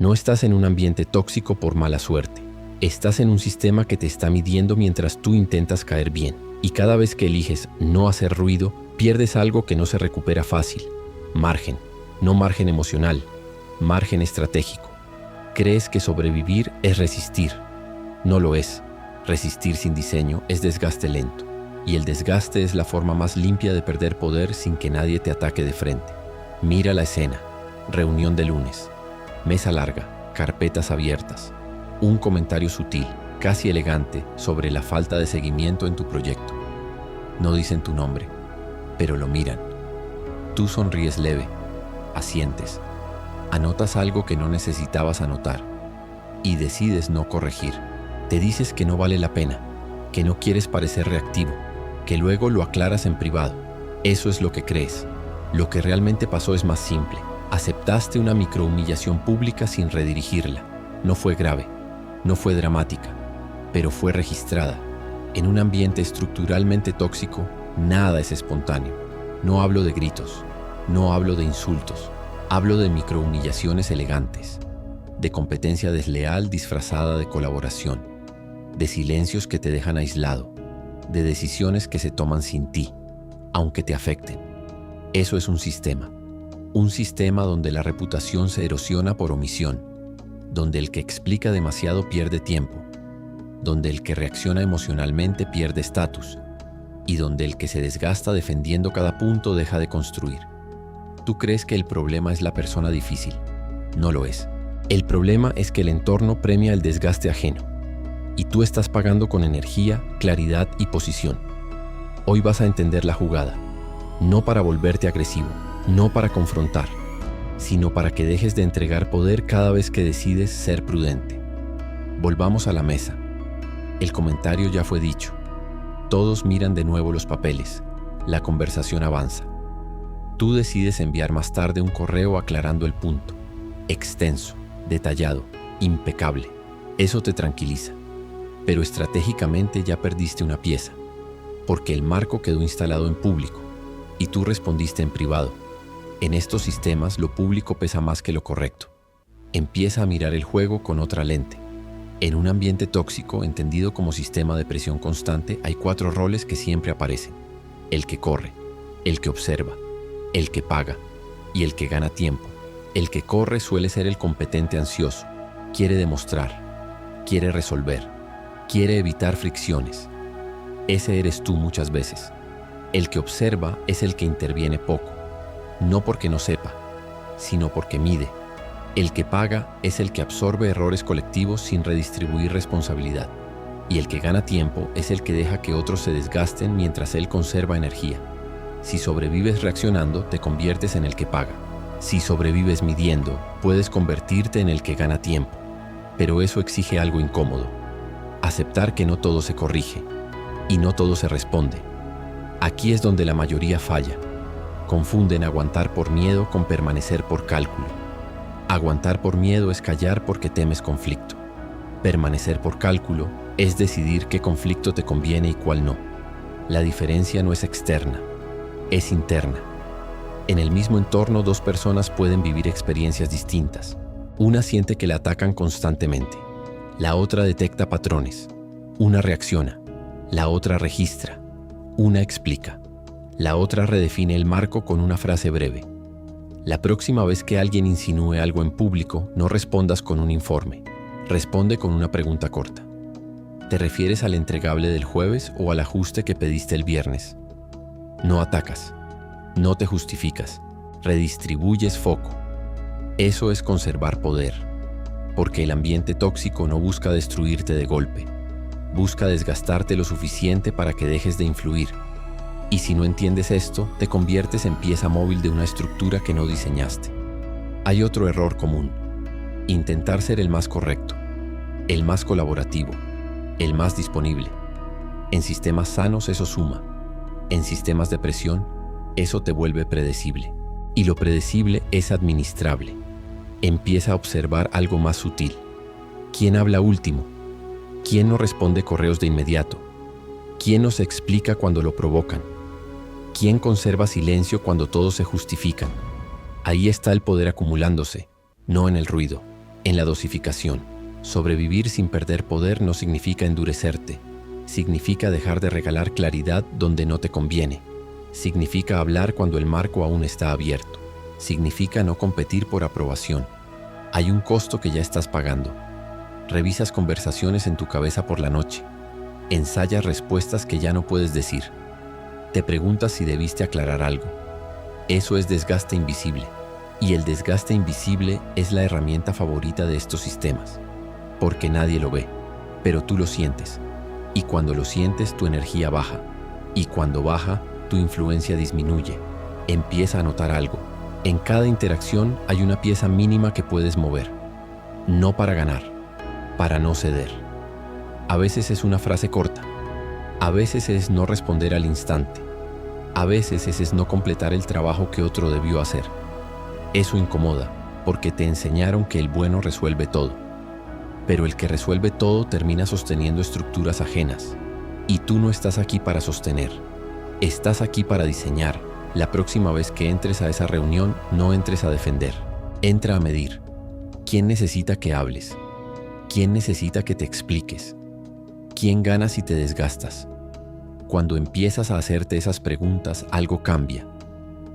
No estás en un ambiente tóxico por mala suerte. Estás en un sistema que te está midiendo mientras tú intentas caer bien. Y cada vez que eliges no hacer ruido, pierdes algo que no se recupera fácil. Margen. No margen emocional, margen estratégico. Crees que sobrevivir es resistir. No lo es. Resistir sin diseño es desgaste lento. Y el desgaste es la forma más limpia de perder poder sin que nadie te ataque de frente. Mira la escena. Reunión de lunes. Mesa larga, carpetas abiertas. Un comentario sutil, casi elegante, sobre la falta de seguimiento en tu proyecto. No dicen tu nombre, pero lo miran. Tú sonríes leve, asientes, anotas algo que no necesitabas anotar y decides no corregir. Te dices que no vale la pena, que no quieres parecer reactivo, que luego lo aclaras en privado. Eso es lo que crees. Lo que realmente pasó es más simple. Aceptaste una microhumillación pública sin redirigirla. No fue grave, no fue dramática, pero fue registrada. En un ambiente estructuralmente tóxico, nada es espontáneo. No hablo de gritos, no hablo de insultos, hablo de microhumillaciones elegantes, de competencia desleal disfrazada de colaboración, de silencios que te dejan aislado, de decisiones que se toman sin ti, aunque te afecten. Eso es un sistema donde la reputación se erosiona por omisión, donde el que explica demasiado pierde tiempo, donde el que reacciona emocionalmente pierde estatus y donde el que se desgasta defendiendo cada punto deja de construir. Tú crees que el problema es la persona difícil. No lo es. El problema es que el entorno premia el desgaste ajeno y tú estás pagando con energía, claridad y posición. Hoy vas a entender la jugada, no para volverte agresivo, no para confrontar, sino para que dejes de entregar poder cada vez que decides ser prudente. Volvamos a la mesa. El comentario ya fue dicho. Todos miran de nuevo los papeles. La conversación avanza. Tú decides enviar más tarde un correo aclarando el punto. Extenso, detallado, impecable. Eso te tranquiliza. Pero estratégicamente ya perdiste una pieza, porque el marco quedó instalado en público y tú respondiste en privado. En estos sistemas lo público pesa más que lo correcto. Empieza a mirar el juego con otra lente. En un ambiente tóxico, entendido como sistema de presión constante, hay 4 roles que siempre aparecen. El que corre, el que observa, el que paga y el que gana tiempo. El que corre suele ser el competente ansioso. Quiere demostrar, quiere resolver, quiere evitar fricciones. Ese eres tú muchas veces. El que observa es el que interviene poco. No porque no sepa, sino porque mide. El que paga es el que absorbe errores colectivos sin redistribuir responsabilidad. Y el que gana tiempo es el que deja que otros se desgasten mientras él conserva energía. Si sobrevives reaccionando, te conviertes en el que paga. Si sobrevives midiendo, puedes convertirte en el que gana tiempo. Pero eso exige algo incómodo. Aceptar que no todo se corrige y no todo se responde. Aquí es donde la mayoría falla. Confunden aguantar por miedo con permanecer por cálculo. Aguantar por miedo es callar porque temes conflicto. Permanecer por cálculo es decidir qué conflicto te conviene y cuál no. La diferencia no es externa, es interna. En el mismo entorno, 2 personas pueden vivir experiencias distintas. Una siente que la atacan constantemente. La otra detecta patrones. Una reacciona. La otra registra. Una explica. La otra redefine el marco con una frase breve. La próxima vez que alguien insinúe algo en público, no respondas con un informe. Responde con una pregunta corta. ¿Te refieres al entregable del jueves o al ajuste que pediste el viernes? No atacas. No te justificas. Redistribuyes foco. Eso es conservar poder. Porque el ambiente tóxico no busca destruirte de golpe. Busca desgastarte lo suficiente para que dejes de influir. Y si no entiendes esto, te conviertes en pieza móvil de una estructura que no diseñaste. Hay otro error común. Intentar ser el más correcto, el más colaborativo, el más disponible. En sistemas sanos eso suma. En sistemas de presión, eso te vuelve predecible. Y lo predecible es administrable. Empieza a observar algo más sutil. ¿Quién habla último? ¿Quién no responde correos de inmediato? ¿Quién no se explica cuando lo provocan? ¿Quién conserva silencio cuando todos se justifican? Ahí está el poder acumulándose, no en el ruido, En la dosificación, sobrevivir sin perder poder no significa endurecerte, significa dejar de regalar claridad donde no te conviene, significa hablar cuando el marco aún está abierto, significa no competir por aprobación. Hay un costo que ya estás pagando. Revisas conversaciones en tu cabeza por la noche, ensayas respuestas que ya no puedes decir, te preguntas si debiste aclarar algo. Eso es desgaste invisible. Y el desgaste invisible es la herramienta favorita de estos sistemas, porque nadie lo ve, pero tú lo sientes. Y cuando lo sientes, tu energía baja. Y cuando baja, tu influencia disminuye. Empieza a notar algo. En cada interacción hay una pieza mínima que puedes mover. No para ganar, para no ceder. A veces es una frase corta. A veces es no responder al instante. A veces es no completar el trabajo que otro debió hacer. Eso incomoda, porque te enseñaron que el bueno resuelve todo. Pero el que resuelve todo termina sosteniendo estructuras ajenas. Y tú no estás aquí para sostener. Estás aquí para diseñar. La próxima vez que entres a esa reunión, no entres a defender. Entra a medir. ¿Quién necesita que hables? ¿Quién necesita que te expliques? ¿Quién gana si te desgastas? Cuando empiezas a hacerte esas preguntas, algo cambia.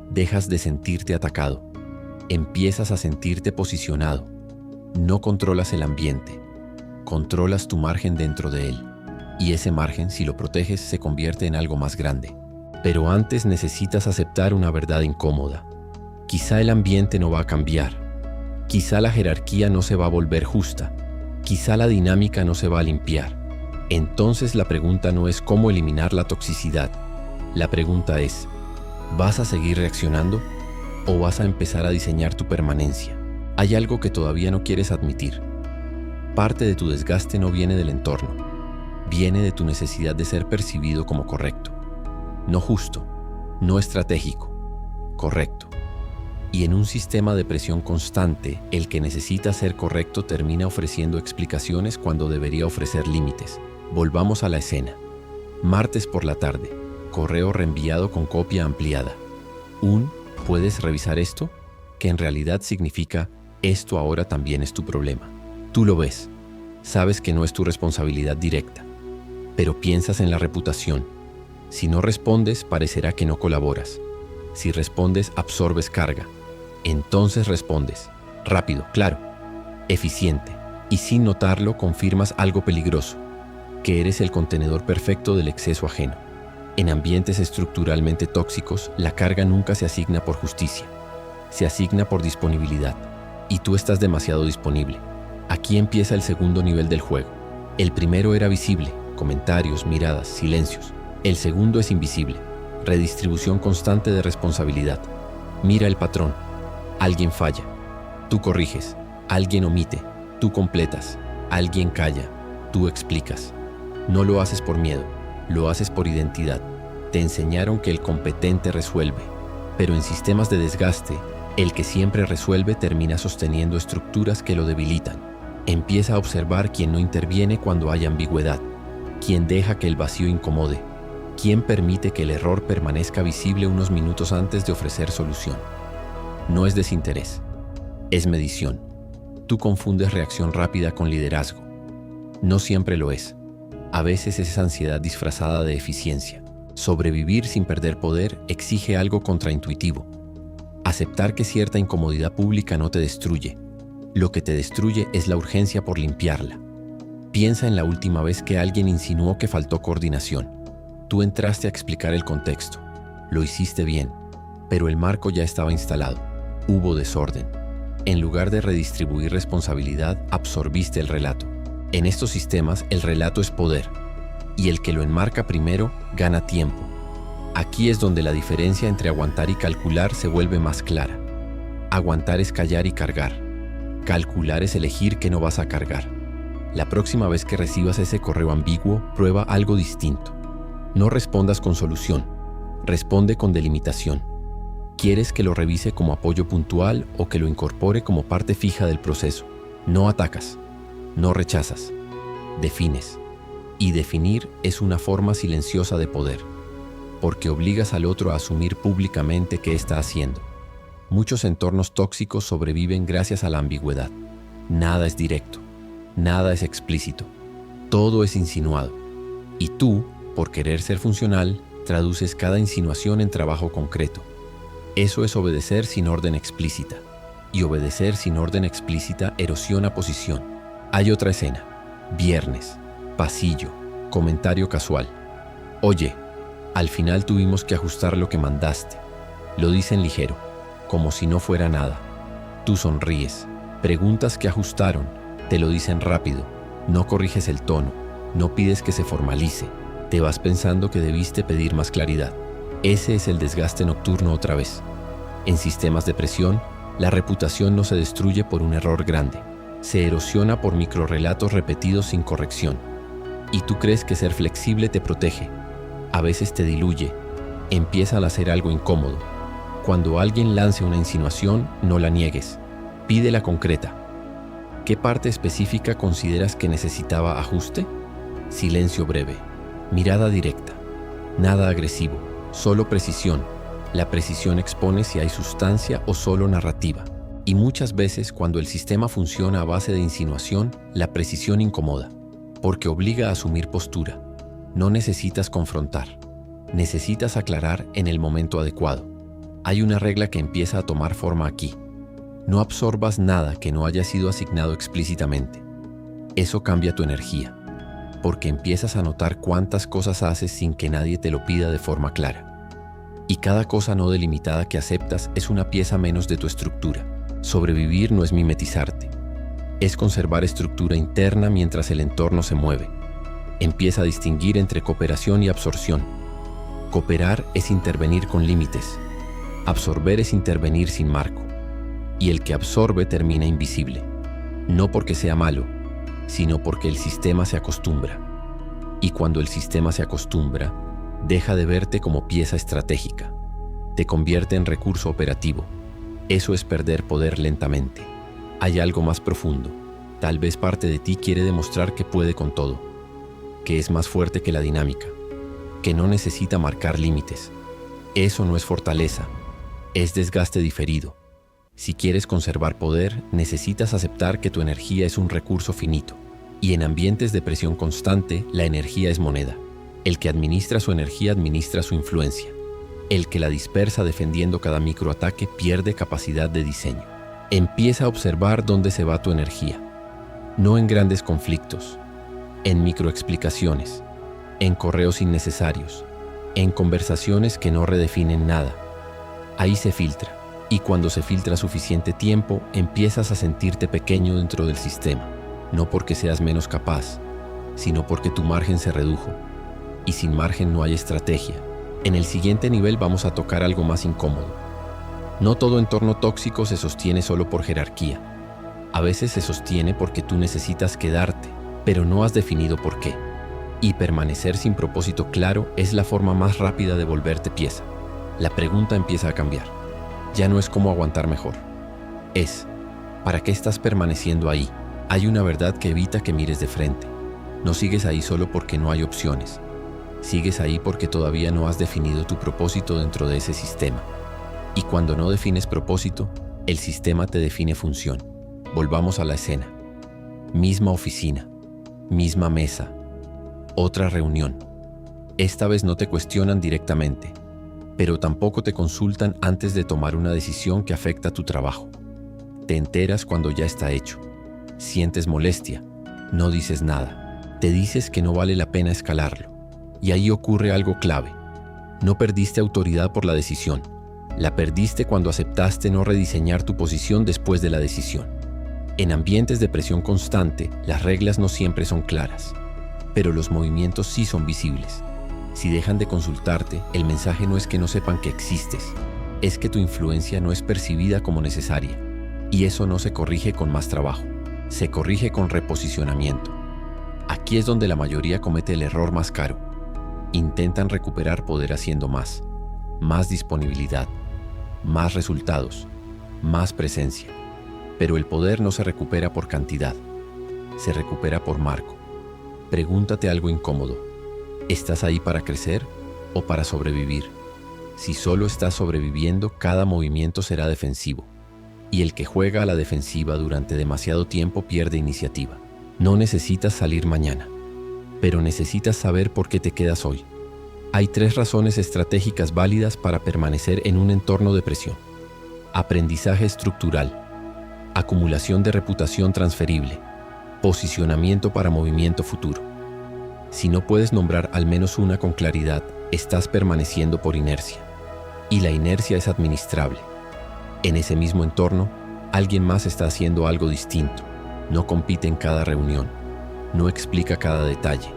Dejas de sentirte atacado. Empiezas a sentirte posicionado. No controlas el ambiente, controlas tu margen dentro de él. Y ese margen, si lo proteges, se convierte en algo más grande. Pero antes necesitas aceptar una verdad incómoda. Quizá el ambiente no va a cambiar. Quizá la jerarquía no se va a volver justa. Quizá la dinámica no se va a limpiar. Entonces la pregunta no es cómo eliminar la toxicidad. La pregunta es, ¿vas a seguir reaccionando? ¿O vas a empezar a diseñar tu permanencia? Hay algo que todavía no quieres admitir. Parte de tu desgaste no viene del entorno. Viene de tu necesidad de ser percibido como correcto. No justo, no estratégico, correcto. Y en un sistema de presión constante, el que necesita ser correcto termina ofreciendo explicaciones cuando debería ofrecer límites. Volvamos a la escena. Martes por la tarde. Correo reenviado con copia ampliada. ¿Puedes revisar esto? Que en realidad significa, esto ahora también es tu problema. Tú lo ves. Sabes que no es tu responsabilidad directa. Pero piensas en la reputación. Si no respondes, parecerá que no colaboras. Si respondes, absorbes carga. Entonces respondes. Rápido, claro. Eficiente. Y sin notarlo, confirmas algo peligroso. Que eres el contenedor perfecto del exceso ajeno. En ambientes estructuralmente tóxicos, la carga nunca se asigna por justicia. Se asigna por disponibilidad. Y tú estás demasiado disponible. Aquí empieza el segundo nivel del juego. El primero era visible, comentarios, miradas, silencios. El segundo es invisible, redistribución constante de responsabilidad. Mira el patrón. Alguien falla. Tú corriges. Alguien omite. Tú completas. Alguien calla. Tú explicas. No lo haces por miedo. Lo haces por identidad. Te enseñaron que el competente resuelve, pero en sistemas de desgaste, el que siempre resuelve termina sosteniendo estructuras que lo debilitan. Empieza a observar quién no interviene cuando hay ambigüedad, quién deja que el vacío incomode, quién permite que el error permanezca visible unos minutos antes de ofrecer solución. No es desinterés, es medición. Tú confundes reacción rápida con liderazgo. No siempre lo es. A veces es ansiedad disfrazada de eficiencia. Sobrevivir sin perder poder exige algo contraintuitivo. Aceptar que cierta incomodidad pública no te destruye. Lo que te destruye es la urgencia por limpiarla. Piensa en la última vez que alguien insinuó que faltó coordinación. Tú entraste a explicar el contexto. Lo hiciste bien, pero el marco ya estaba instalado. Hubo desorden. En lugar de redistribuir responsabilidad, absorbiste el relato. En estos sistemas, el relato es poder, y el que lo enmarca primero gana tiempo. Aquí es donde la diferencia entre aguantar y calcular se vuelve más clara. Aguantar es callar y cargar. Calcular es elegir que no vas a cargar. La próxima vez que recibas ese correo ambiguo, prueba algo distinto. No respondas con solución, responde con delimitación. ¿Quieres que lo revise como apoyo puntual o que lo incorpore como parte fija del proceso? No atacas. No rechazas, defines. Y definir es una forma silenciosa de poder, porque obligas al otro a asumir públicamente qué está haciendo. Muchos entornos tóxicos sobreviven gracias a la ambigüedad. Nada es directo, nada es explícito, todo es insinuado. Y tú, por querer ser funcional, traduces cada insinuación en trabajo concreto. Eso es obedecer sin orden explícita. Y obedecer sin orden explícita erosiona posición. Hay otra escena. Viernes, pasillo, comentario casual. Oye, al final tuvimos que ajustar lo que mandaste. Lo dicen ligero, como si no fuera nada. Tú sonríes, preguntas qué ajustaron, te lo dicen rápido, no corriges el tono, no pides que se formalice, te vas pensando que debiste pedir más claridad. Ese es el desgaste nocturno otra vez. En sistemas de presión, la reputación no se destruye por un error grande, se erosiona por microrrelatos repetidos sin corrección. Y tú crees que ser flexible te protege. A veces te diluye, empieza a hacer algo incómodo. Cuando alguien lance una insinuación, no la niegues, pídela concreta. ¿Qué parte específica consideras que necesitaba ajuste? Silencio breve, mirada directa, nada agresivo, solo precisión. La precisión expone si hay sustancia o solo narrativa. Y muchas veces cuando el sistema funciona a base de insinuación, la precisión incomoda, porque obliga a asumir postura. No necesitas confrontar, necesitas aclarar en el momento adecuado. Hay una regla que empieza a tomar forma aquí. No absorbas nada que no haya sido asignado explícitamente. Eso cambia tu energía, porque empiezas a notar cuántas cosas haces sin que nadie te lo pida de forma clara. Y cada cosa no delimitada que aceptas es una pieza menos de tu estructura. Sobrevivir no es mimetizarte. Es conservar estructura interna mientras el entorno se mueve. Empieza a distinguir entre cooperación y absorción. Cooperar es intervenir con límites. Absorber es intervenir sin marco. Y el que absorbe termina invisible. No porque sea malo, sino porque el sistema se acostumbra. Y cuando el sistema se acostumbra, deja de verte como pieza estratégica. Te convierte en recurso operativo. Eso es perder poder lentamente. Hay algo más profundo. Tal vez parte de ti quiere demostrar que puede con todo, que es más fuerte que la dinámica, que no necesita marcar límites. Eso no es fortaleza, es desgaste diferido. Si quieres conservar poder, necesitas aceptar que tu energía es un recurso finito. Y en ambientes de presión constante, la energía es moneda. El que administra su energía administra su influencia. El que la dispersa defendiendo cada microataque pierde capacidad de diseño. Empieza a observar dónde se va tu energía. No en grandes conflictos, en microexplicaciones, en correos innecesarios, en conversaciones que no redefinen nada. Ahí se filtra, y cuando se filtra suficiente tiempo, empiezas a sentirte pequeño dentro del sistema, no porque seas menos capaz, sino porque tu margen se redujo. Y sin margen no hay estrategia. En el siguiente nivel vamos a tocar algo más incómodo. No todo entorno tóxico se sostiene solo por jerarquía. A veces se sostiene porque tú necesitas quedarte, pero no has definido por qué. Y permanecer sin propósito claro es la forma más rápida de volverte pieza. La pregunta empieza a cambiar. Ya no es cómo aguantar mejor. Es, ¿para qué estás permaneciendo ahí? Hay una verdad que evita que mires de frente. No sigues ahí solo porque no hay opciones. Sigues ahí porque todavía no has definido tu propósito dentro de ese sistema. Y cuando no defines propósito, el sistema te define función. Volvamos a la escena. Misma oficina, misma mesa, otra reunión. Esta vez no te cuestionan directamente, pero tampoco te consultan antes de tomar una decisión que afecta tu trabajo. Te enteras cuando ya está hecho. Sientes molestia, no dices nada. Te dices que no vale la pena escalarlo. Y ahí ocurre algo clave. No perdiste autoridad por la decisión. La perdiste cuando aceptaste no rediseñar tu posición después de la decisión. En ambientes de presión constante, las reglas no siempre son claras, pero los movimientos sí son visibles. Si dejan de consultarte, el mensaje no es que no sepan que existes, es que tu influencia no es percibida como necesaria. Y eso no se corrige con más trabajo, se corrige con reposicionamiento. Aquí es donde la mayoría comete el error más caro. Intentan recuperar poder haciendo más disponibilidad, más resultados, más presencia. Pero el poder no se recupera por cantidad, se recupera por marco. Pregúntate algo incómodo. ¿Estás ahí para crecer o para sobrevivir? Si solo estás sobreviviendo, cada movimiento será defensivo. y el que juega a la defensiva durante demasiado tiempo pierde iniciativa. No necesitas salir mañana, pero necesitas saber por qué te quedas hoy. Hay 3 razones estratégicas válidas para permanecer en un entorno de presión. Aprendizaje estructural, acumulación de reputación transferible, posicionamiento para movimiento futuro. Si no puedes nombrar al menos una con claridad, estás permaneciendo por inercia. Y la inercia es administrable. En ese mismo entorno, alguien más está haciendo algo distinto. No compite en cada reunión, no explica cada detalle,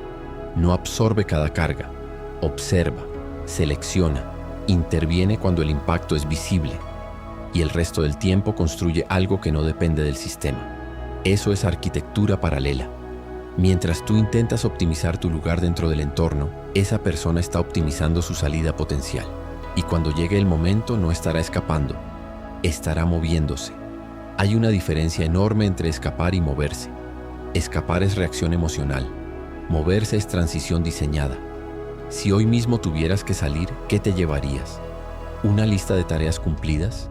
no absorbe cada carga. Observa, selecciona, interviene cuando el impacto es visible y el resto del tiempo construye algo que no depende del sistema. Eso es arquitectura paralela. Mientras tú intentas optimizar tu lugar dentro del entorno, esa persona está optimizando su salida potencial. Y cuando llegue el momento no estará escapando, estará moviéndose. Hay una diferencia enorme entre escapar y moverse. Escapar es reacción emocional, moverse es transición diseñada. Si hoy mismo tuvieras que salir, ¿qué te llevarías? ¿Una lista de tareas cumplidas?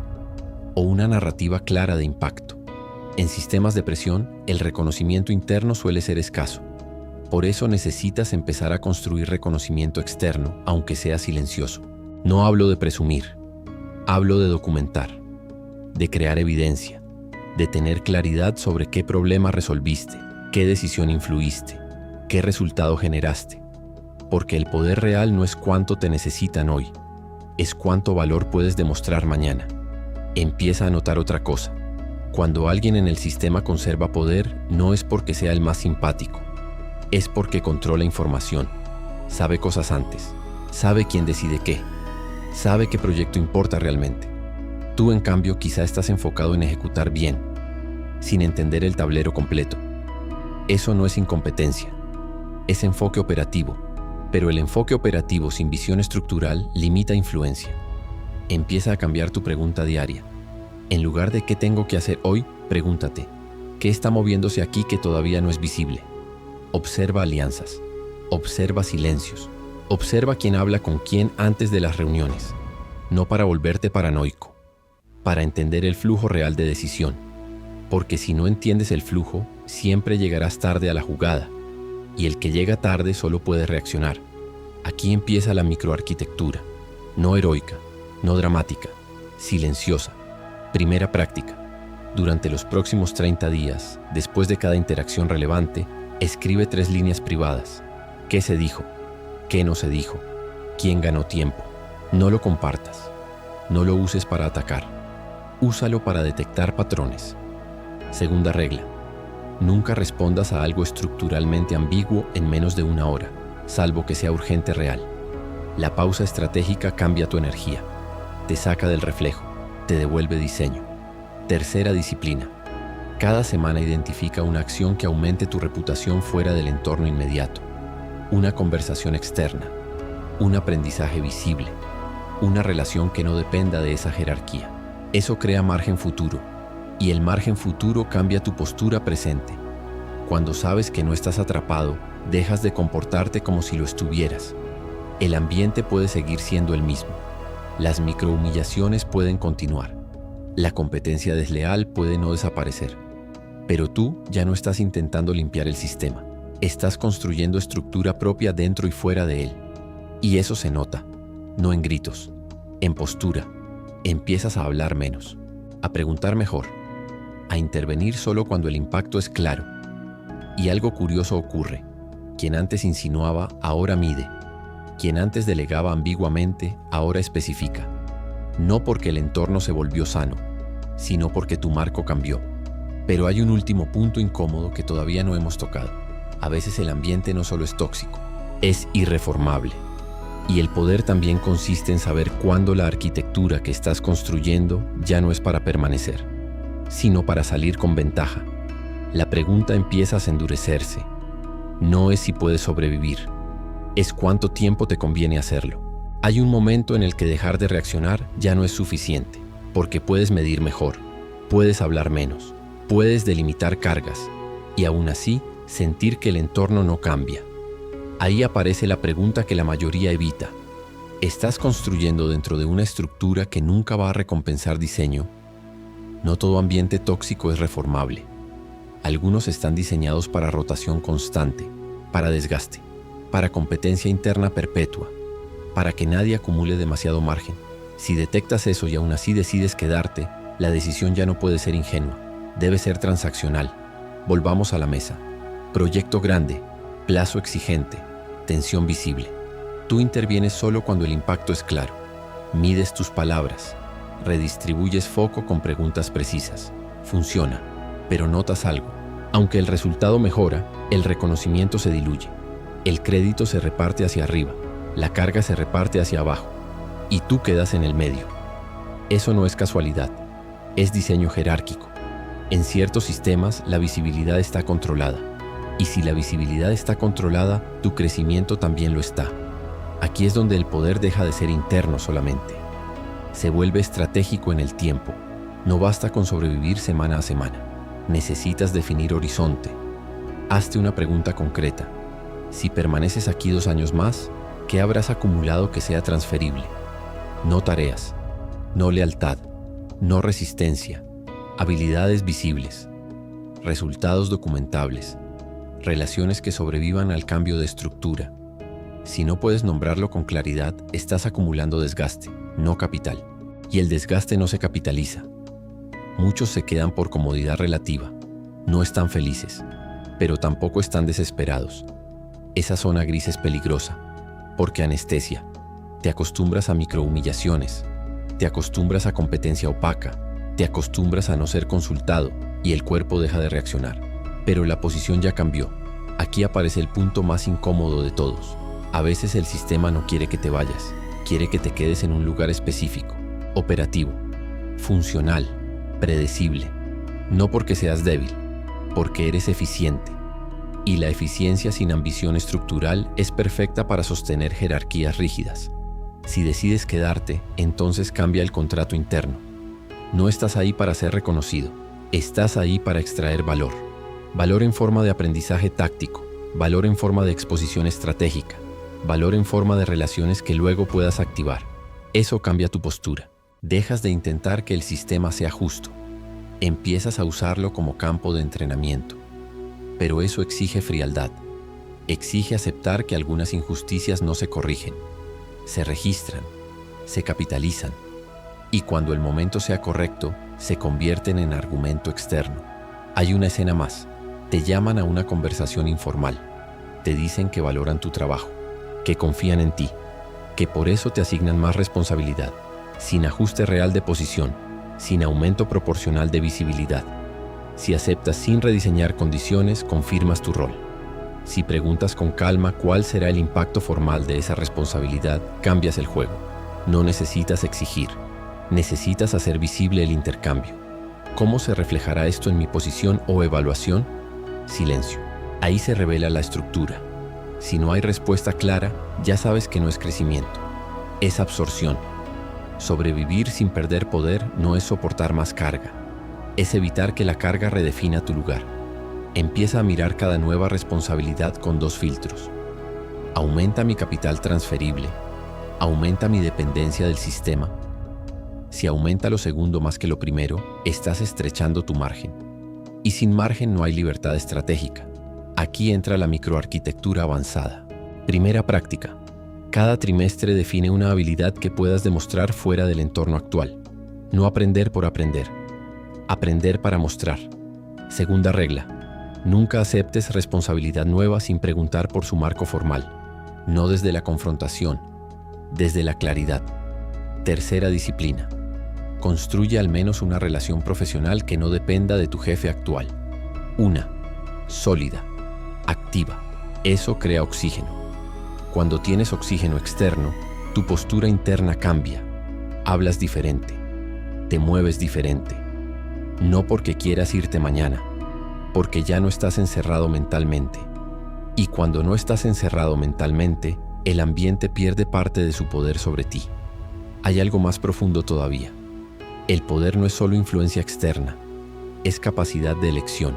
¿O una narrativa clara de impacto? En sistemas de presión, el reconocimiento interno suele ser escaso. Por eso necesitas empezar a construir reconocimiento externo, aunque sea silencioso. No hablo de presumir, hablo de documentar, de crear evidencia, de tener claridad sobre qué problema resolviste, qué decisión influiste, qué resultado generaste. Porque el poder real no es cuánto te necesitan hoy, es cuánto valor puedes demostrar mañana. Empieza a notar otra cosa. Cuando alguien en el sistema conserva poder, no es porque sea el más simpático, es porque controla información, sabe cosas antes, sabe quién decide qué, sabe qué proyecto importa realmente. Tú, en cambio, quizá estás enfocado en ejecutar bien, sin entender el tablero completo. Eso no es incompetencia, es enfoque operativo. Pero el enfoque operativo sin visión estructural limita influencia. Empieza a cambiar tu pregunta diaria. En lugar de ¿qué tengo que hacer hoy?, pregúntate, ¿qué está moviéndose aquí que todavía no es visible? Observa alianzas, observa silencios, observa quién habla con quién antes de las reuniones, no para volverte paranoico, para entender el flujo real de decisión. Porque si no entiendes el flujo, siempre llegarás tarde a la jugada. Y el que llega tarde solo puede reaccionar. Aquí empieza la microarquitectura, no heroica, no dramática, silenciosa. Primera práctica. Durante los próximos 30 días, después de cada interacción relevante, escribe 3 líneas privadas. ¿Qué se dijo? ¿Qué no se dijo? ¿Quién ganó tiempo? No lo compartas. No lo uses para atacar. Úsalo para detectar patrones. Segunda regla. Nunca respondas a algo estructuralmente ambiguo en menos de 1 hora, salvo que sea urgente real. La pausa estratégica cambia tu energía, te saca del reflejo, te devuelve diseño. Tercera disciplina. Cada semana identifica una acción que aumente tu reputación fuera del entorno inmediato. Una conversación externa, un aprendizaje visible, una relación que no dependa de esa jerarquía. Eso crea margen futuro. Y el margen futuro cambia tu postura presente. Cuando sabes que no estás atrapado, dejas de comportarte como si lo estuvieras. El ambiente puede seguir siendo el mismo. Las microhumillaciones pueden continuar. La competencia desleal puede no desaparecer. Pero tú ya no estás intentando limpiar el sistema. Estás construyendo estructura propia dentro y fuera de él. Y eso se nota, no en gritos, en postura. Empiezas a hablar menos, a preguntar mejor, a intervenir solo cuando el impacto es claro. Y algo curioso ocurre. Quien antes insinuaba, ahora mide. Quien antes delegaba ambiguamente, ahora especifica. No porque el entorno se volvió sano, sino porque tu marco cambió. Pero hay un último punto incómodo que todavía no hemos tocado. A veces el ambiente no solo es tóxico, es irreformable. Y el poder también consiste en saber cuándo la arquitectura que estás construyendo ya no es para permanecer, sino para salir con ventaja. La pregunta empieza a endurecerse. No es si puedes sobrevivir, es cuánto tiempo te conviene hacerlo. Hay un momento en el que dejar de reaccionar ya no es suficiente, porque puedes medir mejor, puedes hablar menos, puedes delimitar cargas, y aún así sentir que el entorno no cambia. Ahí aparece la pregunta que la mayoría evita. ¿Estás construyendo dentro de una estructura que nunca va a recompensar diseño? No todo ambiente tóxico es reformable. Algunos están diseñados para rotación constante, para desgaste, para competencia interna perpetua, para que nadie acumule demasiado margen. Si detectas eso y aún así decides quedarte, la decisión ya no puede ser ingenua, debe ser transaccional. Volvamos a la mesa. Proyecto grande, plazo exigente, tensión visible. Tú intervienes solo cuando el impacto es claro. Mides tus palabras, redistribuyes foco con preguntas precisas. Funciona, pero notas algo. Aunque el resultado mejora, el reconocimiento se diluye. El crédito se reparte hacia arriba, la carga se reparte hacia abajo, y tú quedas en el medio. Eso no es casualidad, es diseño jerárquico. En ciertos sistemas, la visibilidad está controlada. Y si la visibilidad está controlada, tu crecimiento también lo está. Aquí es donde el poder deja de ser interno solamente. Se vuelve estratégico en el tiempo. No basta con sobrevivir semana a semana. Necesitas definir horizonte. Hazte una pregunta concreta. Si permaneces aquí 2 años más, ¿qué habrás acumulado que sea transferible? No tareas, no lealtad, no resistencia, habilidades visibles, resultados documentables, relaciones que sobrevivan al cambio de estructura. Si no puedes nombrarlo con claridad, estás acumulando desgaste, no capital. Y el desgaste no se capitaliza. Muchos se quedan por comodidad relativa. No están felices, pero tampoco están desesperados. Esa zona gris es peligrosa, porque anestesia. Te acostumbras a microhumillaciones, te acostumbras a competencia opaca, te acostumbras a no ser consultado y el cuerpo deja de reaccionar. Pero la posición ya cambió. Aquí aparece el punto más incómodo de todos. A veces el sistema no quiere que te vayas, quiere que te quedes en un lugar específico, operativo, funcional, predecible. No porque seas débil, porque eres eficiente. Y la eficiencia sin ambición estructural es perfecta para sostener jerarquías rígidas. Si decides quedarte, entonces cambia el contrato interno. No estás ahí para ser reconocido, estás ahí para extraer valor. Valor en forma de aprendizaje táctico, valor en forma de exposición estratégica, valor en forma de relaciones que luego puedas activar. Eso cambia tu postura. Dejas de intentar que el sistema sea justo. Empiezas a usarlo como campo de entrenamiento. Pero eso exige frialdad. Exige aceptar que algunas injusticias no se corrigen, se registran, se capitalizan, y cuando el momento sea correcto, se convierten en argumento externo. Hay una escena más. Te llaman a una conversación informal. Te dicen que valoran tu trabajo, que confían en ti, que por eso te asignan más responsabilidad, sin ajuste real de posición, sin aumento proporcional de visibilidad. Si aceptas sin rediseñar condiciones, confirmas tu rol. Si preguntas con calma cuál será el impacto formal de esa responsabilidad, cambias el juego. No necesitas exigir, necesitas hacer visible el intercambio. ¿Cómo se reflejará esto en mi posición o evaluación? Silencio. Ahí se revela la estructura. Si no hay respuesta clara, ya sabes que no es crecimiento, es absorción. Sobrevivir sin perder poder no es soportar más carga, es evitar que la carga redefina tu lugar. Empieza a mirar cada nueva responsabilidad con 2 filtros. ¿Aumenta mi capital transferible? ¿Aumenta mi dependencia del sistema? Si aumenta lo segundo más que lo primero, estás estrechando tu margen. Y sin margen no hay libertad estratégica. Aquí entra la microarquitectura avanzada. Primera práctica. Cada trimestre define una habilidad que puedas demostrar fuera del entorno actual. No aprender por aprender. Aprender para mostrar. Segunda regla. Nunca aceptes responsabilidad nueva sin preguntar por su marco formal. No desde la confrontación, desde la claridad. Tercera disciplina. Construye al menos una relación profesional que no dependa de tu jefe actual. Una. Sólida. Activa. Eso crea oxígeno. Cuando tienes oxígeno externo, tu postura interna cambia. Hablas diferente. Te mueves diferente. No porque quieras irte mañana, porque ya no estás encerrado mentalmente. Y cuando no estás encerrado mentalmente, el ambiente pierde parte de su poder sobre ti. Hay algo más profundo todavía. El poder no es solo influencia externa, es capacidad de elección.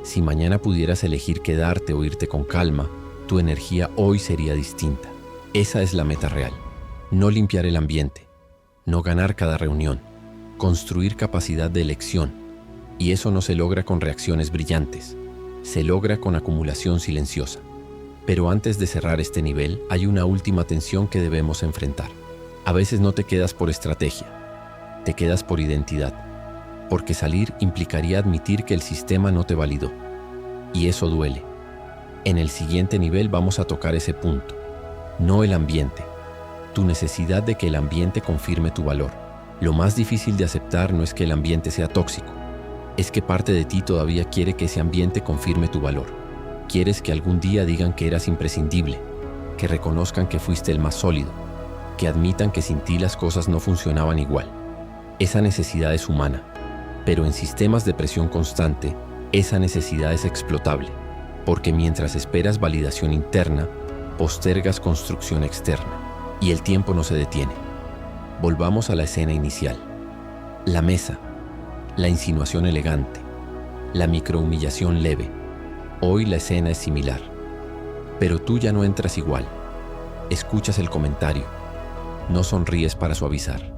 Si mañana pudieras elegir quedarte o irte con calma, tu energía hoy sería distinta. Esa es la meta real. No limpiar el ambiente, no ganar cada reunión, construir capacidad de elección. Y eso no se logra con reacciones brillantes, se logra con acumulación silenciosa. Pero antes de cerrar este nivel, hay una última tensión que debemos enfrentar. A veces no te quedas por estrategia, te quedas por identidad, porque salir implicaría admitir que el sistema no te validó. Y eso duele. En el siguiente nivel vamos a tocar ese punto, no el ambiente, tu necesidad de que el ambiente confirme tu valor. Lo más difícil de aceptar no es que el ambiente sea tóxico, es que parte de ti todavía quiere que ese ambiente confirme tu valor. Quieres que algún día digan que eras imprescindible, que reconozcan que fuiste el más sólido, que admitan que sin ti las cosas no funcionaban igual. Esa necesidad es humana, pero en sistemas de presión constante, esa necesidad es explotable, porque mientras esperas validación interna, postergas construcción externa, y el tiempo no se detiene. Volvamos a la escena inicial. La mesa, la insinuación elegante, la microhumillación leve. Hoy la escena es similar, pero tú ya no entras igual. Escuchas el comentario, no sonríes para suavizar,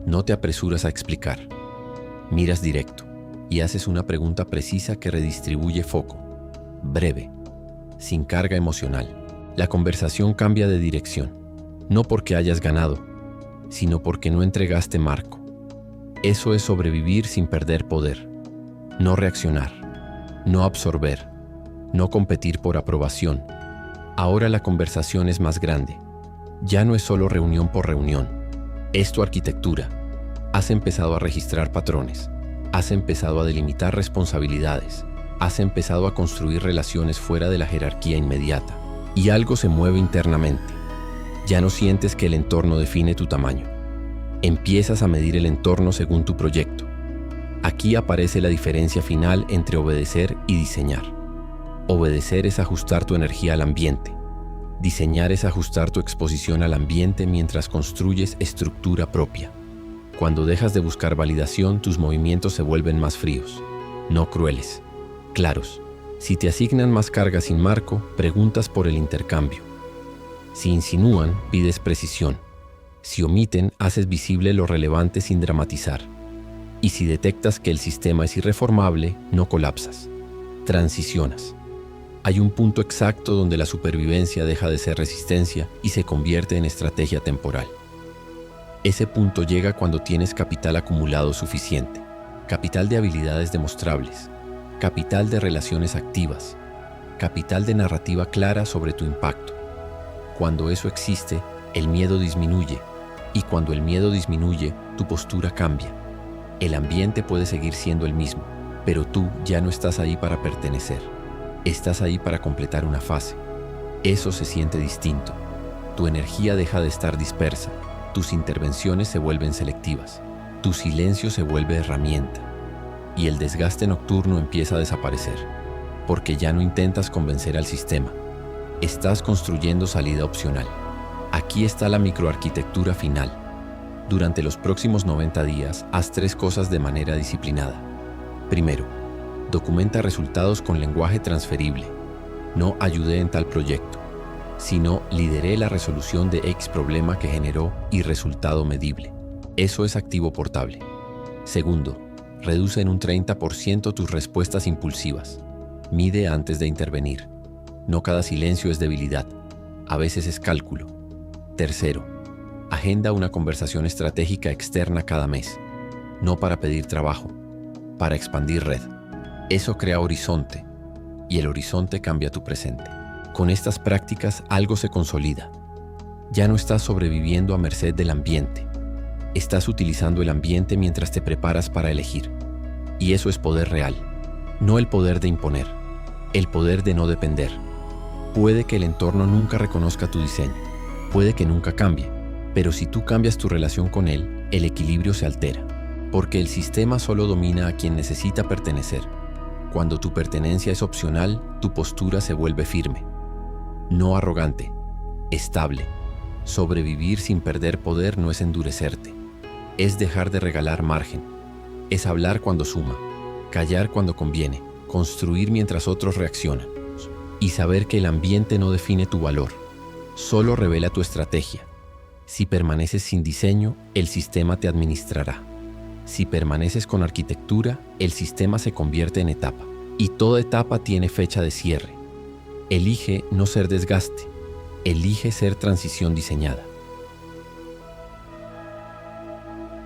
no te apresuras a explicar, miras directo y haces una pregunta precisa que redistribuye foco, breve, sin carga emocional. La conversación cambia de dirección, no porque hayas ganado, sino porque no entregaste marco. Eso es sobrevivir sin perder poder, no reaccionar, no absorber, no competir por aprobación. Ahora la conversación es más grande. Ya no es solo reunión por reunión. Es tu arquitectura. Has empezado a registrar patrones. Has empezado a delimitar responsabilidades. Has empezado a construir relaciones fuera de la jerarquía inmediata. Y algo se mueve internamente. Ya no sientes que el entorno define tu tamaño. Empiezas a medir el entorno según tu proyecto. Aquí aparece la diferencia final entre obedecer y diseñar. Obedecer es ajustar tu energía al ambiente. Diseñar es ajustar tu exposición al ambiente mientras construyes estructura propia. Cuando dejas de buscar validación, tus movimientos se vuelven más fríos, no crueles, claros. Si te asignan más carga sin marco, preguntas por el intercambio. Si insinúan, pides precisión. Si omiten, haces visible lo relevante sin dramatizar. Y si detectas que el sistema es irreformable, no colapsas. Transicionas. Hay un punto exacto donde la supervivencia deja de ser resistencia y se convierte en estrategia temporal. Ese punto llega cuando tienes capital acumulado suficiente, capital de habilidades demostrables, capital de relaciones activas, capital de narrativa clara sobre tu impacto. Cuando eso existe, el miedo disminuye, y cuando el miedo disminuye, tu postura cambia. El ambiente puede seguir siendo el mismo, pero tú ya no estás ahí para pertenecer. Estás ahí para completar una fase. Eso se siente distinto. Tu energía deja de estar dispersa. Tus intervenciones se vuelven selectivas. Tu silencio se vuelve herramienta. Y el desgaste nocturno empieza a desaparecer. Porque ya no intentas convencer al sistema. Estás construyendo salida opcional. Aquí está la microarquitectura final. Durante los próximos 90 días, haz 3 cosas de manera disciplinada. Primero, documenta resultados con lenguaje transferible. No ayudé en tal proyecto, sino lideré la resolución de X problema que generó y resultado medible. Eso es activo portable. Segundo, reduce en un 30% tus respuestas impulsivas. Mide antes de intervenir. No cada silencio es debilidad, a veces es cálculo. Tercero, agenda una conversación estratégica externa cada mes, no para pedir trabajo, para expandir red. Eso crea horizonte, y el horizonte cambia tu presente. Con estas prácticas algo se consolida. Ya no estás sobreviviendo a merced del ambiente. Estás utilizando el ambiente mientras te preparas para elegir. Y eso es poder real, no el poder de imponer, el poder de no depender. Puede que el entorno nunca reconozca tu diseño, puede que nunca cambie, pero si tú cambias tu relación con él, el equilibrio se altera, porque el sistema solo domina a quien necesita pertenecer. Cuando tu pertenencia es opcional, tu postura se vuelve firme, no arrogante, estable. Sobrevivir sin perder poder no es endurecerte, es dejar de regalar margen, es hablar cuando suma, callar cuando conviene, construir mientras otros reaccionan, y saber que el ambiente no define tu valor, solo revela tu estrategia. Si permaneces sin diseño, el sistema te administrará. Si permaneces con arquitectura, el sistema se convierte en etapa, y toda etapa tiene fecha de cierre. Elige no ser desgaste, elige ser transición diseñada.